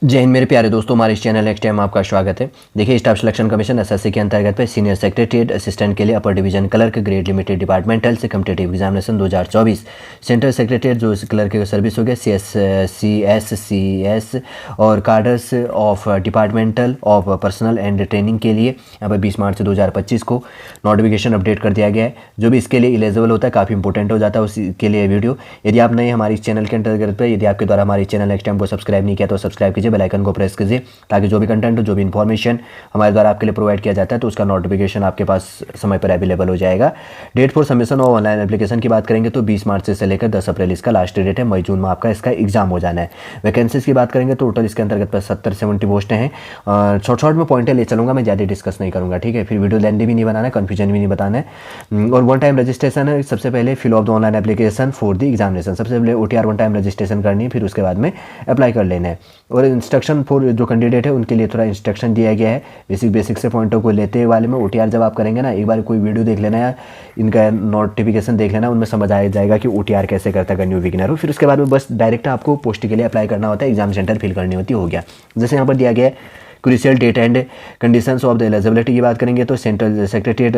जय हिंद मेरे प्यारे दोस्तों, हमारे इस चैनल नेक्स्ट टाइम आपका स्वागत है। देखिए, स्टाफ सिलेक्शन कमीशन एसएससी के अंतर्गत पे सीनियर सेक्रेटरीट असिस्टेंट के लिए upper division clerk grade limited departmental से कम्पिटेटिव एग्जामिनेशन 2024 सेंट्रल सेक्रेटरीट जो क्लर्क की सर्विस हो गया सी एस और cadres of departmental of personal and training के लिए यहाँ पर 20 मार्च 2025 को नोटिफिकेशन अपडेट कर दिया गया है। जो भी इसके लिए एलिजिबल होता है काफ़ी इंपॉर्टेंट हो जाता है उसके लिए वीडियो। यदि आप नए हमारे इस चैनल के अंतर्गत पे, यदि आपके द्वारा हमारे चैनल नेक्स्ट टाइम को सब्सक्राइब नहीं किया तो सब्सक्राइब कीजिए, बेल आइकन को प्रेस कीजिए ताकि जो भी कंटेंट, जो भी इन्फॉर्मेशन हमारे द्वारा आपके लिए प्रोवाइड किया जाता है तो उसका नोटिफिकेशन आपके पास समय पर अवेलेबल हो जाएगा। Date for submission of online application की बात करेंगे तो 20 मार्च से लेकर 10 अप्रैल इसका लास्ट डेट है। मई जून में आपका इसका एग्जाम हो जाना है। वैकेंसीज की बात करेंगे तो टोटल इसके अंतर्गत 70-70 पोस्टें हैं। शॉर्ट में पॉइंटें ले चलूंगा, मैं ज़्यादा डिस्कस नहीं करूँगा, ठीक है। फिर वीडियो लेंथी भी नहीं बनाना है, कन्फ्यूजन भी नहीं बताना है। और वन टाइम रजिस्ट्रेशन है। सबसे पहले fill of the online application for the examination, सबसे पहले OTR वन टाइम रजिस्ट्रेशन करनी है, फिर उसके बाद में अप्लाई कर लेना है। और इंस्ट्रक्शन फॉर जो कैंडिडेट है उनके लिए थोड़ा इंस्ट्रक्शन दिया गया है। बेसिक से पॉइंटों को लेते वाले में OTR जब आप करेंगे ना, एक बार कोई वीडियो देख लेना या इनका नोटिफिकेशन देख लेना, उनमें समझ आ जाएगा कि OTR कैसे करता है न्यू बिगिनर हो। फिर उसके बाद में बस डायरेक्ट आपको पोस्ट के लिए अप्लाई करना होता है, एग्जाम सेंटर फिल करनी होती, हो गया। जैसे यहाँ पर दिया गया है crucial date and conditions of the eligibility की बात करेंगे तो सेंट्रल सेक्रेटरीट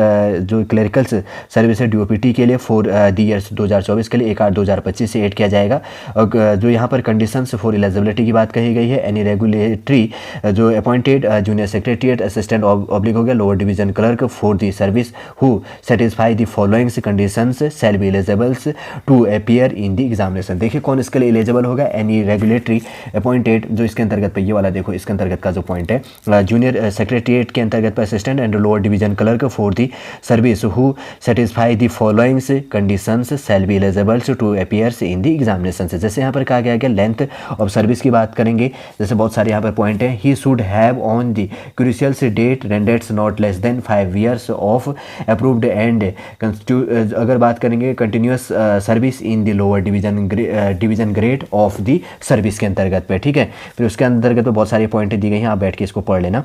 जो क्लरिकल्स सर्विस है DOPT के लिए फॉर द ईयर्स 2024 के लिए 1/8/2025 से ऐड किया जाएगा। और जो यहाँ पर कंडीशंस फॉर एलिजिबिलिटी की बात कही गई है, एनी रेगुलेटरी जो appointed junior secretariat assistant oblique हो गया lower division clerk for the service who satisfy the followings conditions shall be eligibles to appear in the examination. देखिए कौन इसके लिए एलिजिबल होगा, एनी रेगुलेटरी अपॉइंटेड, जो इसके अंतर्गत पे ये वाला देखो, इसके अंतर्गत का जो पॉइंट है जूनियर सेक्रेटरीट के अंतर्गत पर assistant and lower division clerk for the service who satisfy the followings conditions shall be eligibles to appears in the examination. जैसे यहाँ पर कहा गया कि लेंथ ऑफ सर्विस की बात करेंगे, जैसे बहुत सारे यहाँ पर पॉइंट है। He should have on the crucial date rendered not less than 5 years of approved and अगर बात करेंगे continuous service in the lower division grade of the service के अंतर्गत पे, ठीक है। फिर उसके अंतर्गत तो बहुत सारी पॉइंट दी गई हैं, आप बैठ के इसको पढ़ लेना।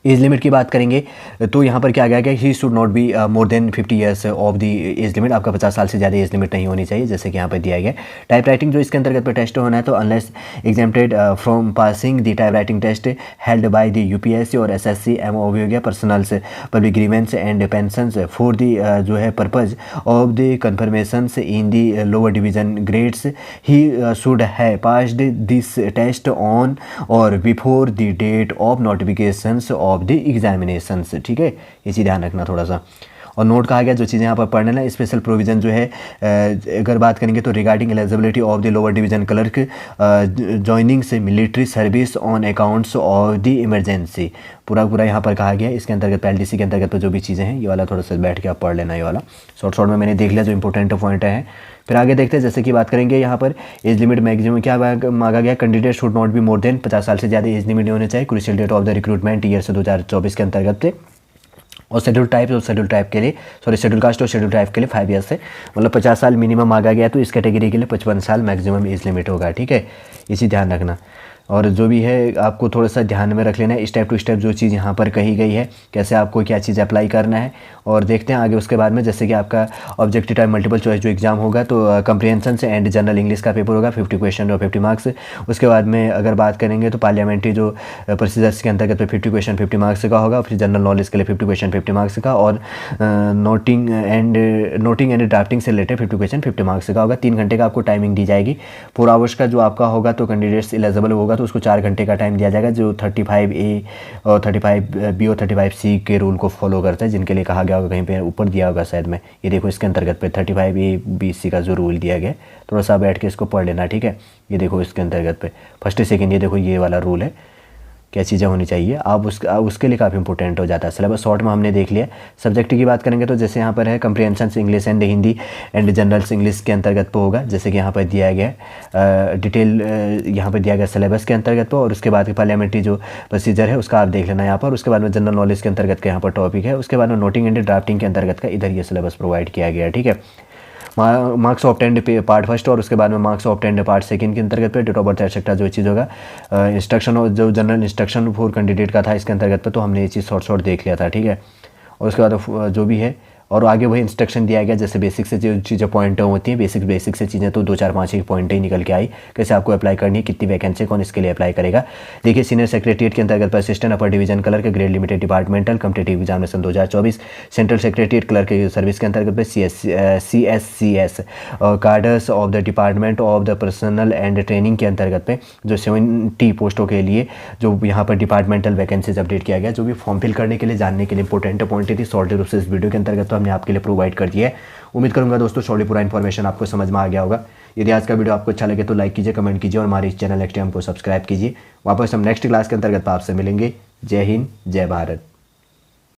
एज लिमिट की बात करेंगे तो यहाँ पर क्या गया कि he should not be more than 50 years of the age limit, आपका 50 साल से ज़्यादा एज लिमिट नहीं होनी चाहिए, जैसे कि यहाँ पर दिया गया। टाइप राइटिंग जो इसके अंतर्गत पर टेस्ट होना है तो unless exempted from passing the type writing test held by the UPSC और SSC MOV हो गया personnels public grievance and pensions for the जो है purpose of the confirmation in the lower division grades. He should have passed this test on or before the date of notification of the examinations, ठीक है। इसी ध्यान रखना थोड़ा सा। और नोट कहा गया जो चीज़ें यहाँ पर पढ़ने ना, स्पेशल प्रोविज़न जो है अगर बात करेंगे तो regarding eligibility of the lower division clerk joining से military service on accounts of the emergency, पूरा यहाँ पर कहा गया। इसके अंतर्गत PLDC के अंतर्गत तो जो भी चीज़ें हैं, ये वाला थोड़ा सा बैठ के आप पढ़ लेना, ये वाला शॉर्ट में मैंने देख लिया जो इंपॉर्टेंट पॉइंट है। फिर आगे देखते हैं, जैसे कि बात करेंगे यहाँ पर एज लिमिट मैक्सिमम क्या मांगा गया, candidate should not be more than 50 साल से ज़्यादा एज लिमिट नहीं होने चाहिए crucial date of the recruitment year से 2024 के अंतर्गत। और शेड्यूल टाइप के लिए शेड्यूल कास्ट और शेड्यूल टाइप के लिए 5 years से मतलब 50 साल मिनिमम मांगा गया, तो इस कैटेगरी के लिए 55 साल मैक्सिमम एज लिमिट होगा, ठीक है। इसी ध्यान रखना। और जो भी है आपको थोड़ा सा ध्यान में रख लेना है, स्टेप टू स्टेप जो चीज़ यहाँ पर कही गई है, कैसे आपको क्या चीज़ अप्लाई करना है। और देखते हैं आगे उसके बाद में, जैसे कि आपका ऑब्जेक्टिव टाइप मल्टीपल चॉइस जो एग्जाम होगा तो कंप्रीहेंशन से एंड जनरल इंग्लिश का पेपर होगा, 50 क्वेश्चन और 50 मार्क्स। उसके बाद में अगर बात करेंगे तो पार्लियामेंट्री जो प्रोसीजर्स के अंतर्गत 50 क्वेश्चन 50 मार्क्स का होगा, फिर जनरल नॉलेज के लिए 50 क्वेश्चन 50 मार्क्स का, और नोटिंग एंड ड्राफ्टिंग से रिलेटेड 50 क्वेश्चन 50 मार्क्स का होगा। 3 घंटे का आपको टाइमिंग दी जाएगी। 4 आवर्स का जो आपका होगा तो कैंडिडेट्स एलिजिबल होगा तो उसको 4 घंटे का टाइम दिया जाएगा, जो 35A और 35B और 35C के रूल को फॉलो करता है, जिनके लिए कहा गया होगा, कहीं पे ऊपर दिया होगा शायद में, ये देखो इसके अंतर्गत पे 35A-B-C का जो रूल दिया गया, थोड़ा सा बैठ के इसको पढ़ लेना, ठीक है। ये देखो इसके अंतर्गत पे फर्स्ट सेकंड, ये देखो ये वाला रूल है, क्या चीज़ें होनी चाहिए, आप उसके लिए काफ़ी इंपॉर्टेंट हो जाता है। सिलेबस शॉर्ट में हमने देख लिया। सब्जेक्ट की बात करेंगे तो जैसे यहाँ पर है comprehension English and Hindi and generals English के अंतर्गत पे होगा, जैसे कि यहाँ पर दिया गया डिटेल यहाँ पर दिया गया सिलेबस के अंतर्गत पे। और उसके बाद पार्लियामेंट्री जो प्रोसीजर है उसका आप देख लेना यहाँ पर। उसके बाद में जनरल नॉलेज के अंतर्गत का यहाँ पर टॉपिक है। उसके बाद में नोटिंग एंड ड्राफ्टिंग के अंतर्गत का इधर ये सिलेबस प्रोवाइड किया गया, ठीक है। मार्क्स ऑब्टेंड पार्ट फर्स्ट और उसके बाद में मार्क्स ऑब्टेंड पार्ट सेकंड के अंतर्गत पे डेट ऑफ बर्थ एक्सेट्रा जो चीज़ होगा, इंस्ट्रक्शन और जो जनरल इंस्ट्रक्शन फॉर कैंडिडेट का था इसके अंतर्गत पे, तो हमने ये चीज़ शॉर्ट देख लिया था, ठीक है। और उसके बाद जो भी है और आगे वही इंस्ट्रक्शन दिया गया, जैसे बेसिक से जो चीज़ें पॉइंट होती हैं, बेसिक से चीज़ें तो 2 4 5 एक पॉइंट ही निकल के आई, कैसे आपको अप्लाई करनी है, कितनी वैकेंसी, कौन इसके लिए अप्लाई करेगा। देखिए सीनियर सेक्रेटरीट के अंतर्गत assistant upper division clerk grade limited departmental competitive examination 2024, central secretariat clerk service के अंतर्गत CSCS cadres of the department of the personal and training के अंतर्गत में जो 70 पोस्टों के लिए जो यहाँ पर डिपार्टमेंटल वैकेंसीज अपडेट किया गया। जो भी फॉर्म फिल करने के लिए जानने के लिए इंपॉर्टेंट पॉइंट थी शॉर्ट रूप से इस वीडियो के अंतर्गत तो हमने आपके लिए प्रोवाइड कर दिया है। उम्मीद करूंगा दोस्तों शॉर्टली पूरा इन्फॉर्मेशन आपको समझ में आ गया होगा। यदि आज का वीडियो आपको अच्छा लगे तो लाइक कीजिए, कमेंट कीजिए और हमारे इस चैनल नेक्स्ट टाइम को सब्सक्राइब कीजिए। वापस हम नेक्स्ट क्लास के अंतर्गत आपसे मिलेंगे। जय हिंद, जय भारत।